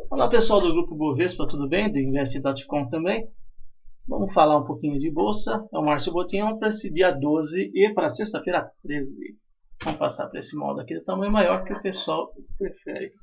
Olá pessoal do grupo Bovespa, tudo bem? Do Invest.com também. Vamos falar um pouquinho de bolsa. É o Márcio Botinhão para esse dia 12 e para sexta-feira 13. Vamos passar para esse modo aqui do tamanho maior que o pessoal prefere.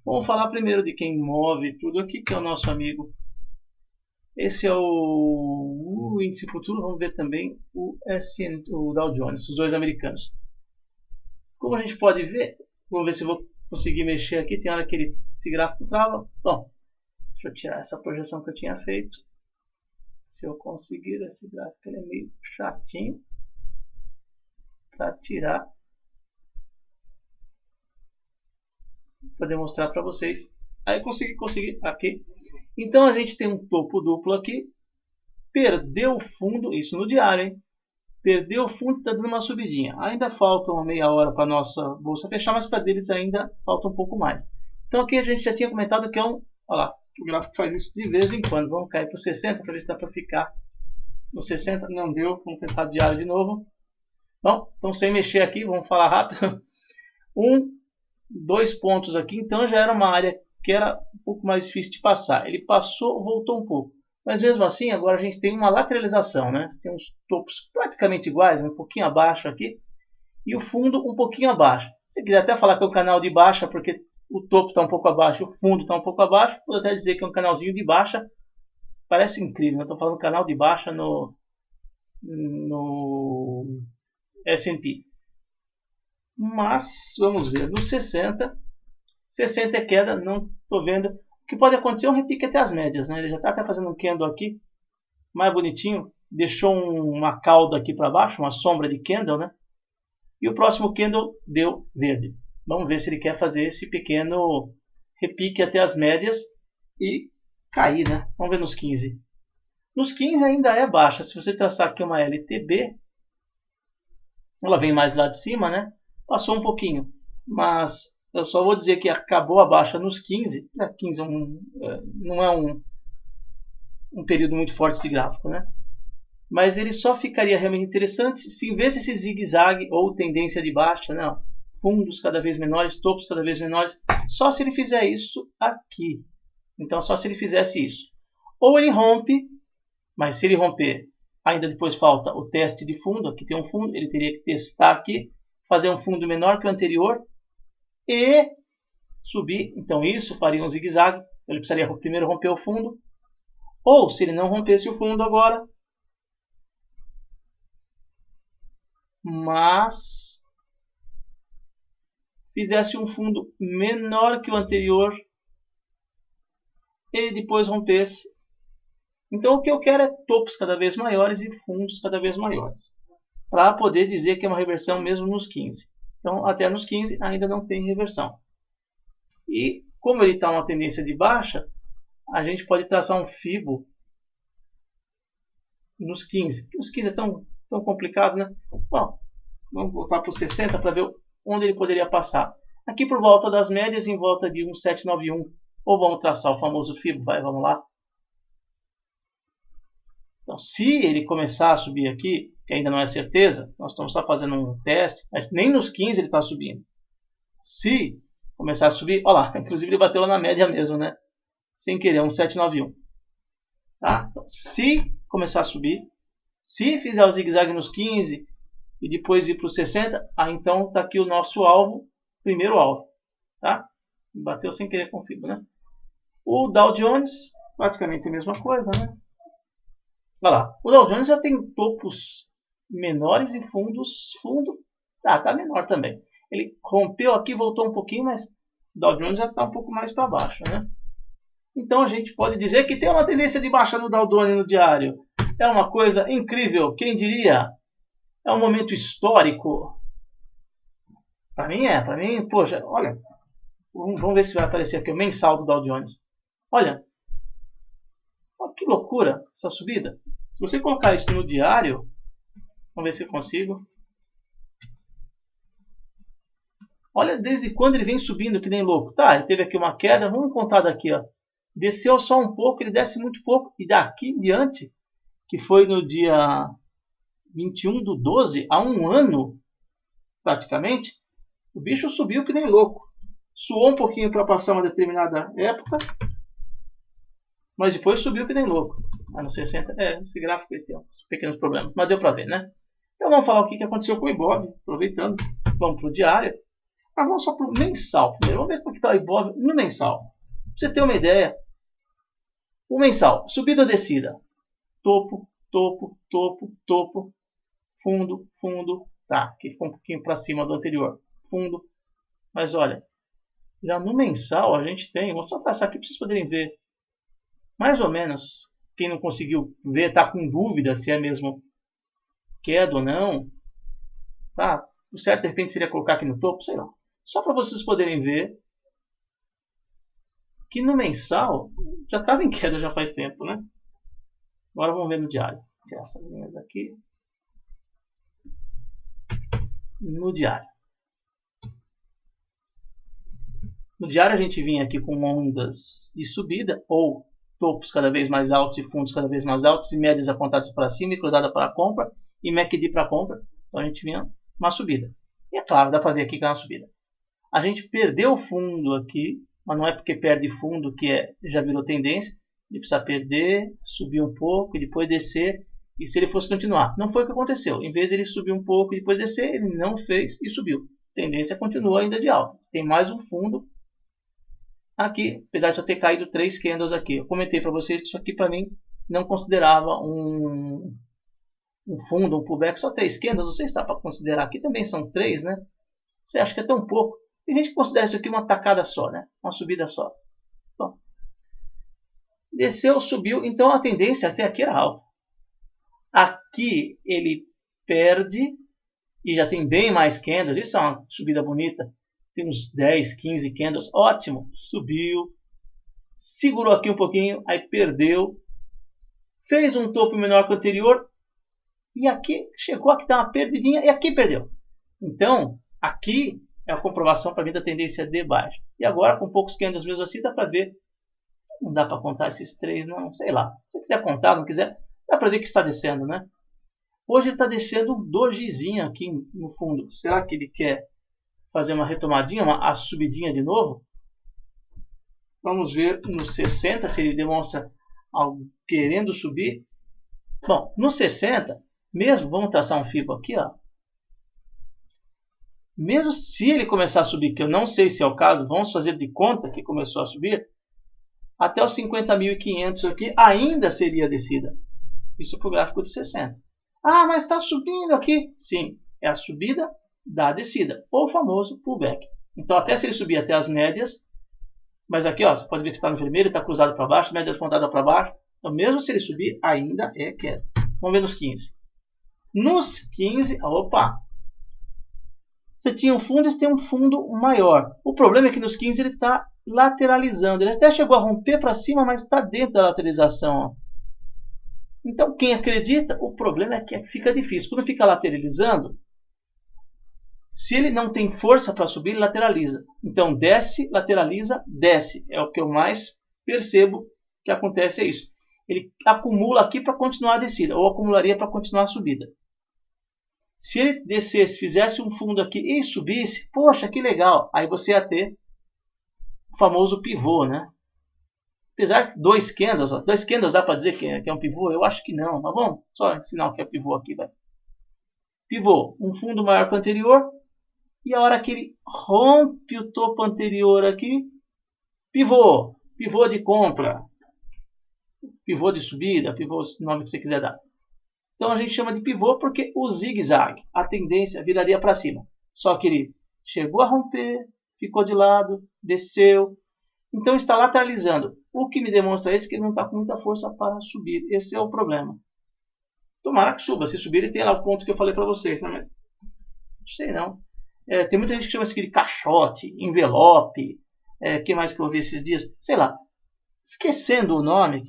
Vamos falar primeiro de quem move tudo aqui, que é o nosso amigo. Esse é o índice futuro. Vamos ver também o Dow Jones, os dois americanos. Como a gente pode ver, vamos ver se eu vou conseguir mexer aqui. Tem hora que esse gráfico trava. Bom, deixa eu tirar essa projeção que eu tinha feito. Se eu conseguir, esse gráfico ele é meio chatinho para tirar, para demonstrar para vocês. Aí consegui aqui. Então a gente tem um topo duplo aqui, perdeu o fundo, isso no diário, hein? Perdeu o fundo, está dando uma subidinha. Ainda falta uma meia hora para a nossa bolsa fechar, mas para deles ainda falta um pouco mais. Então aqui a gente já tinha comentado que é um, olha lá, o gráfico faz isso de vez em quando. Vamos cair para o 60 para ver se dá para ficar no 60. Não deu, vamos tentar diário de novo. Bom, então sem mexer aqui, vamos falar rápido. 2 pontos aqui, então já era uma área que era um pouco mais difícil de passar. Ele passou, voltou um pouco. Mas mesmo assim, agora a gente tem uma lateralização, né? Você tem uns topos praticamente iguais, um pouquinho abaixo aqui. E o fundo um pouquinho abaixo. Se quiser até falar que é um canal de baixa, porque o topo está um pouco abaixo, o fundo está um pouco abaixo, pode até dizer que é um canalzinho de baixa. Parece incrível, eu estou falando canal de baixa no S&P. Mas, vamos ver, no 60 é queda, não estou vendo. O que pode acontecer é um repique até as médias, né? Ele já está até fazendo um candle aqui, mais bonitinho. Deixou uma cauda aqui para baixo, uma sombra de candle, né? E o próximo candle deu verde. Vamos ver se ele quer fazer esse pequeno repique até as médias e cair, né? Vamos ver nos 15. Nos 15 ainda é baixa. Se você traçar aqui uma LTB, ela vem mais lá de cima, né? Passou um pouquinho, mas eu só vou dizer que acabou a baixa nos 15. 15 não é um período muito forte de gráfico, né? Mas ele só ficaria realmente interessante se em vez desse zigue-zague ou tendência de baixa, né? Fundos cada vez menores, topos cada vez menores, só se ele fizer isso aqui. Então só se ele fizesse isso. Ou ele rompe, mas se ele romper, ainda depois falta o teste de fundo. Aqui tem um fundo, ele teria que testar aqui, fazer um fundo menor que o anterior e subir. Então isso faria um zigue-zague. Ele precisaria primeiro romper o fundo. Ou se ele não rompesse o fundo agora, mas fizesse um fundo menor que o anterior e depois rompesse. Então o que eu quero é topos cada vez maiores e fundos cada vez maiores, para poder dizer que é uma reversão mesmo nos 15. Então até nos 15 ainda não tem reversão. E como ele está uma tendência de baixa, a gente pode traçar um Fibo nos 15. Os 15 é tão complicado, né? Bom, vamos voltar para o 60 para ver onde ele poderia passar. Aqui por volta das médias, em volta de 1791. Ou vamos traçar o famoso Fibo, vamos lá. Então, se ele começar a subir aqui, que ainda não é certeza, nós estamos só fazendo um teste, mas nem nos 15 ele está subindo. Se começar a subir, olha lá, inclusive ele bateu lá na média mesmo, né? Sem querer, 1791. Tá? Então, se começar a subir, se fizer o zigue-zague nos 15 e depois ir para os 60, então está aqui o nosso alvo, primeiro alvo. Tá? Bateu sem querer com o Fibo, né? O Dow Jones, praticamente a mesma coisa, né? Olha lá, o Dow Jones já tem topos menores e fundo tá menor também. Ele rompeu aqui, voltou um pouquinho, mas o Dow Jones já está um pouco mais para baixo, né? Então a gente pode dizer que tem uma tendência de baixa no Dow Jones no diário. É uma coisa incrível, quem diria? É um momento histórico. Para mim, poxa, olha, vamos ver se vai aparecer aqui o mensal do Dow Jones. Olha que loucura essa subida. Se você colocar isso no diário, vamos ver se eu consigo. Olha desde quando ele vem subindo que nem louco. Tá, ele teve aqui uma queda, vamos contar daqui, ó. Desceu só um pouco, ele desce muito pouco. E daqui em diante, que foi no dia 21/12, há um ano, praticamente, o bicho subiu que nem louco. Suou um pouquinho para passar uma determinada época, mas depois subiu que nem louco. Ah, no 60, esse gráfico ele tem uns pequenos problemas, mas deu para ver, né? Então vamos falar o que aconteceu com o Ibov, aproveitando. Vamos para o diário. Mas vamos só para o mensal primeiro. Vamos ver como está o Ibov no mensal. Pra você ter uma ideia, o mensal, subida ou descida? Topo, topo, topo, topo, fundo, fundo. Tá, aqui ficou um pouquinho para cima do anterior. Fundo. Mas olha, já no mensal a gente tem, vou só traçar aqui para vocês poderem ver. Mais ou menos, quem não conseguiu ver, está com dúvida se é mesmo queda ou não. Tá? O certo de repente seria colocar aqui no topo, sei lá. Só para vocês poderem ver que no mensal já estava em queda já faz tempo, né? Agora vamos ver no diário. Vou tirar essas linhas aqui. No diário. No diário a gente vinha aqui com ondas de subida, ou topos cada vez mais altos e fundos cada vez mais altos, e médias apontadas para cima e cruzada para a compra, e MACD para a compra. Então a gente vinha uma subida. E é claro, dá para ver aqui que é uma subida. A gente perdeu o fundo aqui, mas não é porque perde fundo que já virou tendência. Ele precisa perder, subir um pouco e depois descer. E se ele fosse continuar? Não foi o que aconteceu. Em vez de ele subir um pouco e depois descer, ele não fez e subiu. A tendência continua ainda de alta. Tem mais um fundo aqui, apesar de eu ter caído 3 candles aqui. Eu comentei para vocês que isso aqui para mim não considerava um fundo, um pullback, só 3 candles. Não sei se está para considerar. Aqui também são 3, né? Você acha que é tão pouco? Tem gente que considera isso aqui uma tacada só, né? Uma subida só. Bom, desceu, subiu, então a tendência até aqui era alta. Aqui ele perde e já tem bem mais candles. Isso é uma subida bonita. Tem uns 10, 15 candles. Ótimo. Subiu. Segurou aqui um pouquinho. Aí perdeu. Fez um topo menor que o anterior. E aqui chegou aqui, dá uma perdidinha. E aqui perdeu. Então, aqui é a comprovação para mim da tendência de baixa. E agora, com poucos candles mesmo assim, dá para ver. Não dá para contar esses 3, não. Sei lá. Se você quiser contar, não quiser, dá para ver que está descendo, né? Hoje ele está descendo um dojizinho aqui no fundo. Será que ele quer fazer uma retomadinha, uma subidinha de novo? Vamos ver no 60 se ele demonstra algo querendo subir. Bom, no 60, mesmo, vamos traçar um Fibo aqui, ó. Mesmo se ele começar a subir, que eu não sei se é o caso, vamos fazer de conta que começou a subir, até os 50.500 aqui ainda seria descida. Isso para o gráfico de 60. Ah, mas está subindo aqui. Sim, é a subida da descida, ou o famoso pullback. Então, até se ele subir até as médias, mas aqui ó, você pode ver que está no vermelho, está cruzado para baixo, médias pontadas para baixo. Então, mesmo se ele subir, ainda é queda. Vamos ver nos 15. Nos 15, opa! Você tinha um fundo, esse tem um fundo maior. O problema é que nos 15 ele está lateralizando. Ele até chegou a romper para cima, mas está dentro da lateralização. Ó. Então, quem acredita, o problema é que fica difícil. Quando fica lateralizando, se ele não tem força para subir, ele lateraliza. Então, desce, lateraliza, desce. É o que eu mais percebo que acontece, é isso. Ele acumula aqui para continuar a descida, ou acumularia para continuar a subida. Se ele descesse, fizesse um fundo aqui e subisse, poxa, que legal. Aí você ia ter o famoso pivô, né? Apesar de 2 candles, 2 candles dá para dizer que é um pivô? Eu acho que não, mas vamos só ensinar o que é pivô aqui. Vai. Pivô, um fundo maior que o anterior, e a hora que ele rompe o topo anterior aqui, pivô, pivô de compra, pivô de subida, pivô, nome que você quiser dar. Então a gente chama de pivô porque o zigue-zague, a tendência viraria para cima. Só que ele chegou a romper, ficou de lado, desceu. Então está lateralizando. O que me demonstra isso é que ele não está com muita força para subir. Esse é o problema. Tomara que suba. Se subir, ele tem lá o ponto que eu falei para vocês. Né? Mas não sei não. Tem muita gente que chama isso aqui de caixote, envelope. Que mais que eu ouvi esses dias? Sei lá. Esquecendo o nome.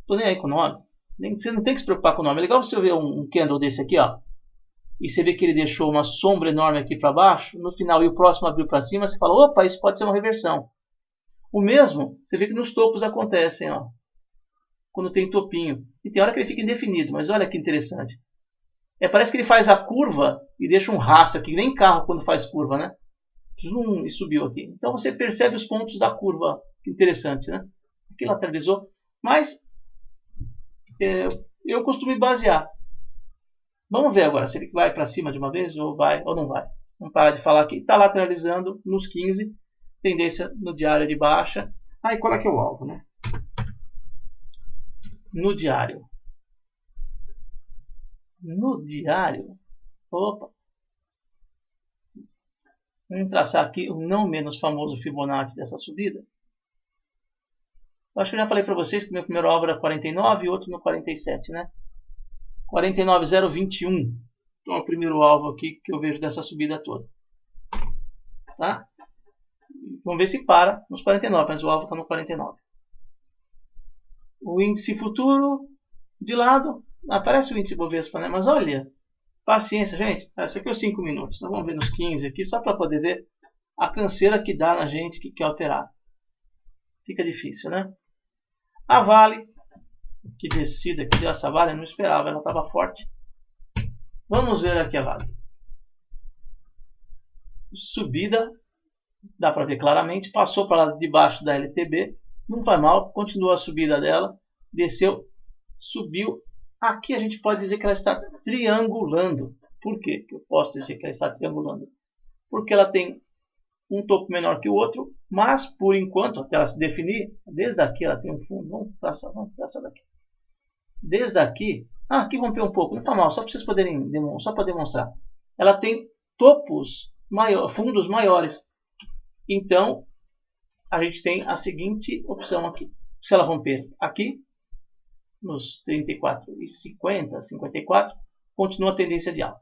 Estou nem aí com o nome. Você não tem que se preocupar com o nome. É legal você ver um candle desse aqui, ó. E você vê que ele deixou uma sombra enorme aqui para baixo. No final, e o próximo abriu para cima. Você fala, opa, isso pode ser uma reversão. O mesmo, você vê que nos topos acontecem, ó. Quando tem topinho. E tem hora que ele fica indefinido. Mas olha que interessante. Parece que ele faz a curva e deixa um rastro aqui. Nem carro quando faz curva, né? zoom, e subiu aqui. Então você percebe os pontos da curva. Que interessante, né? Aqui lateralizou. Mas eu costumo me basear. Vamos ver agora se ele vai para cima de uma vez ou vai ou não vai. Vamos parar de falar aqui. Está lateralizando nos 15. Tendência no diário de baixa. E qual é que é o alvo, né? No diário. No diário. Opa. Vamos traçar aqui o não menos famoso Fibonacci dessa subida. Eu acho que eu já falei para vocês que meu primeiro alvo era 49 e outro no 47, né? 49,021. Então é o primeiro alvo aqui que eu vejo dessa subida toda. Tá? Vamos ver se para nos 49, mas o alvo está no 49. O índice futuro de lado, aparece o índice Bovespa, né? Mas olha, paciência, gente. Esse aqui é os 5 minutos. Nós vamos ver nos 15 aqui, só para poder ver a canseira que dá na gente que quer operar. Fica difícil, né? A Vale, que descida que deu essa Vale, eu não esperava, ela estava forte. Vamos ver aqui a Vale. Subida, dá para ver claramente, passou para lá debaixo da LTB, não vai mal, continua a subida dela, desceu, subiu. Aqui a gente pode dizer que ela está triangulando. Por quê que eu posso dizer que ela está triangulando? Porque ela tem um topo menor que o outro, mas por enquanto, até ela se definir, desde aqui ela tem um fundo. Vamos traçar daqui. Desde aqui, aqui rompeu um pouco, não está mal, só para vocês poderem só para demonstrar. Ela tem topos fundos maiores. Então, a gente tem a seguinte opção aqui. Se ela romper aqui, nos 34,50, 54, continua a tendência de alta.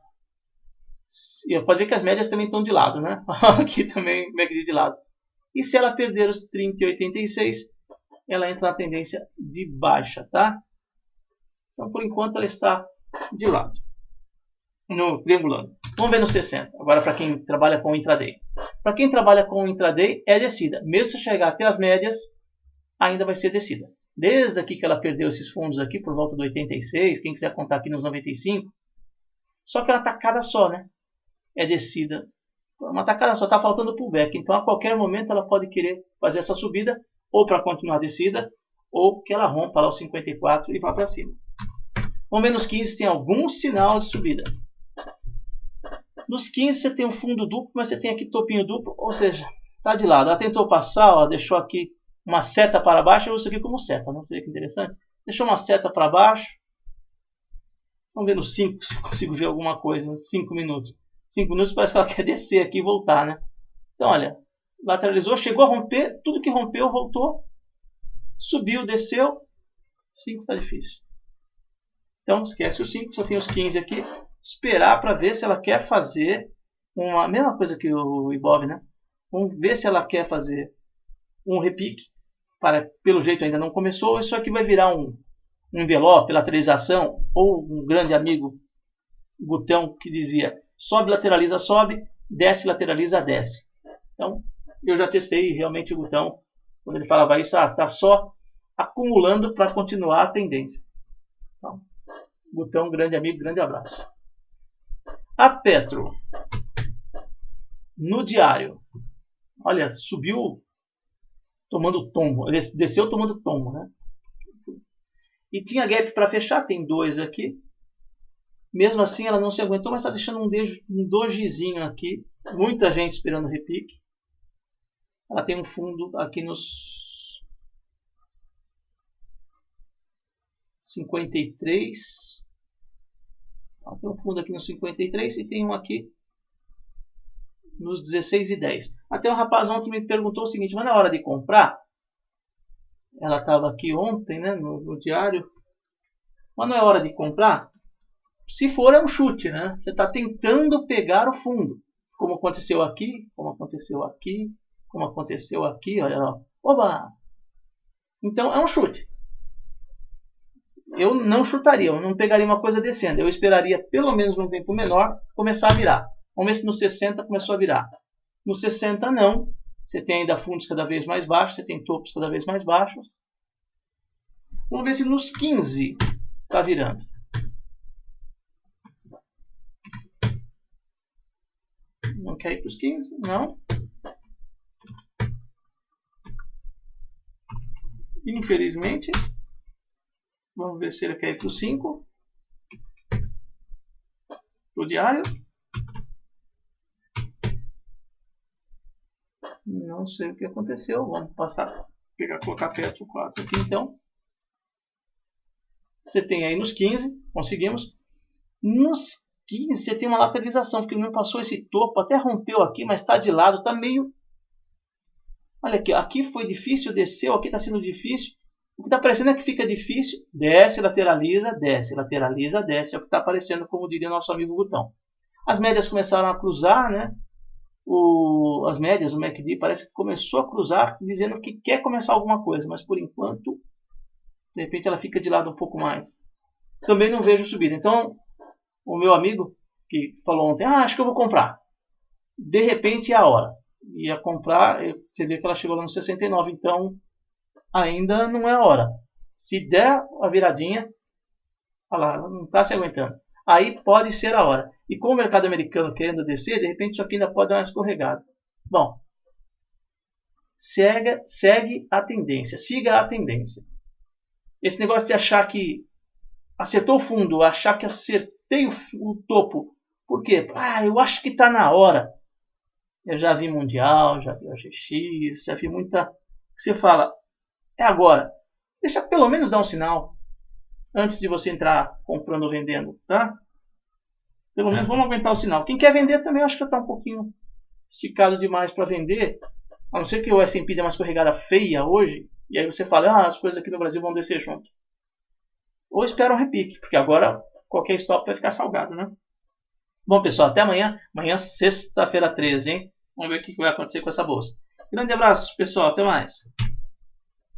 E pode ver que as médias também estão de lado, né? Aqui também média de lado. E se ela perder os 30,86, ela entra na tendência de baixa, tá? Então, por enquanto, ela está de lado, no triangulando. Vamos ver no 60. Agora, para quem trabalha com intraday. Para quem trabalha com intraday, é descida. Mesmo se chegar até as médias, ainda vai ser descida. Desde aqui que ela perdeu esses fundos aqui, por volta do 86, quem quiser contar aqui nos 95. Só que ela tacada só, né? É descida. Uma tacada só, está faltando pullback. Então, a qualquer momento, ela pode querer fazer essa subida, ou para continuar a descida, ou que ela rompa lá os 54 e vá para cima. Vamos ver nos 15 tem algum sinal de subida. Nos 15 você tem um fundo duplo, mas você tem aqui topinho duplo, ou seja, está de lado. Ela tentou passar, ó, deixou aqui uma seta para baixo, eu uso isso aqui como seta, né? Você vê que interessante? Deixou uma seta para baixo. Vamos ver nos 5 se consigo ver alguma coisa, nos 5 minutos. 5 minutos parece que ela quer descer aqui e voltar, né? Então, olha, lateralizou, chegou a romper, tudo que rompeu voltou, subiu, desceu. 5 está difícil. Então, esquece os 5, só tem os 15 aqui. Esperar para ver se ela quer fazer uma mesma coisa que o Ibov, né? Vamos ver se ela quer fazer um repique. Pelo jeito ainda não começou. Isso aqui vai virar um envelope, lateralização, ou um grande amigo Gutão que dizia sobe, lateraliza, sobe, desce, lateraliza, desce. Então, eu já testei realmente o Gutão, quando ele falava isso, está só acumulando para continuar a tendência. Então, Gutão, grande amigo, grande abraço. A Petro, no diário, olha, subiu tomando tombo, desceu tomando tombo, né? E tinha gap para fechar, tem 2 aqui. Mesmo assim, ela não se aguentou, mas está deixando um dojizinho aqui. Muita gente esperando repique. Ela tem um fundo aqui nos 53. Ela tem um fundo aqui nos 53 e tem um aqui nos 16,10. Até um rapaz ontem me perguntou o seguinte, mas na hora de comprar, ela estava aqui ontem, né, no diário, mas não é hora de comprar? Se for, é um chute, né? Você está tentando pegar o fundo. Como aconteceu aqui, como aconteceu aqui, como aconteceu aqui, olha lá. Oba! Então, é um chute. Eu não chutaria, eu não pegaria uma coisa descendo. Eu esperaria pelo menos um tempo menor começar a virar. Vamos ver se no 60 começou a virar. No 60 não. Você tem ainda fundos cada vez mais baixos, você tem topos cada vez mais baixos. Vamos ver se nos 15 está virando. Não quer ir para os 15? Não. Infelizmente, vamos ver se ele quer ir para o 5. Para o diário. Não sei o que aconteceu. Vamos passar, colocar perto o 4 aqui então. Você tem aí nos 15, conseguimos. Nos 15 você tem uma lateralização, porque ele não passou esse topo, até rompeu aqui, mas está de lado, está meio... Olha aqui, aqui foi difícil, desceu, aqui está sendo difícil. O que está aparecendo é que fica difícil, desce, lateraliza, desce, lateraliza, desce. É o que está aparecendo, como diria nosso amigo Gutão. As médias começaram a cruzar, né? As médias, o MACD parece que começou a cruzar, dizendo que quer começar alguma coisa, mas por enquanto, de repente ela fica de lado um pouco mais. Também não vejo subida. Então, o meu amigo que falou ontem, acho que eu vou comprar. De repente é a hora. Ia comprar, você vê que ela chegou lá no 69, então ainda não é a hora. Se der a viradinha, olha lá, não está se aguentando. Aí pode ser a hora. E com o mercado americano querendo descer, de repente isso aqui ainda pode dar uma escorregada. Bom, segue a tendência, siga a tendência. Esse negócio de achar que acertou o fundo, achar que acertei o topo. Por quê? Eu acho que está na hora. Eu já vi Mundial, já vi OGX, já vi muita... Você fala, é agora. Deixa pelo menos dar um sinal antes de você entrar comprando ou vendendo, tá? Pelo menos vamos aguentar o sinal. Quem quer vender também, eu acho que está um pouquinho esticado demais para vender. A não ser que o S&P dê uma escorregada feia hoje, e aí você fala, as coisas aqui no Brasil vão descer junto. Ou espera um repique, porque agora qualquer stop vai ficar salgado, né? Bom, pessoal, até amanhã. Amanhã, sexta-feira 13, hein? Vamos ver o que vai acontecer com essa bolsa. Grande abraço, pessoal. Até mais.